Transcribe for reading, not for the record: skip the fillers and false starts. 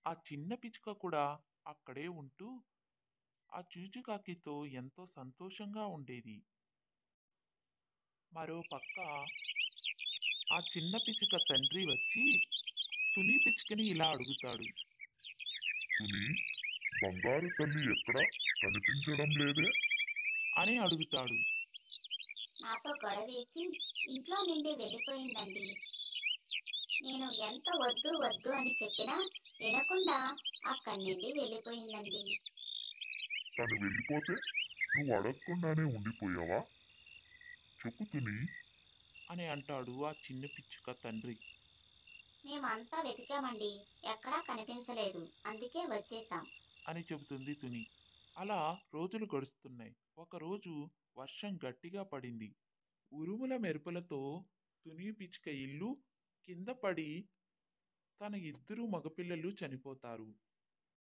ఆ చిన్న పిచ్చుక కూడా అక్కడే ఉంటూ ఆ చూచుకాకితో ఎంతో సంతోషంగా ఉండేది. మరో పక్క ఆ చిన్న పిచ్చుక తండ్రి వచ్చి తుని పిచ్చుకని ఇలా అడుగుతాడు. తుని, బంగారు తల్లి ఎక్కడ కనిపించడం లేదే? అని అడుగుతాడు. నాతో గొడవేసి ఇంట్లో నుండి వెళ్ళిపోయిందండి. నేను ఎంత వద్దు వద్దు అని చెప్పినా వినకుండా అక్కడి నుండి వెళ్ళిపోయిందండి. తను వెళ్ళిపోతే నువ్వు అడగకుండానే ఉండిపోయావా? చెప్పు తుని. అని అంటాడు ఆ చిన్న పిచ్చుక తండ్రి. మేమంతా వెతికామండి, ఎక్కడా కనిపించలేదు, అందుకే వచ్చేసాం. అని చెబుతుంది తుని. అలా రోజులు గడుస్తున్నాయి. ఒకరోజు వర్షం గట్టిగా పడింది. ఉరుముల మెరుపులతో తుని పిచ్చుక ఇల్లు కింద పడి తన ఇద్దరు మగపిల్లలు చనిపోతారు.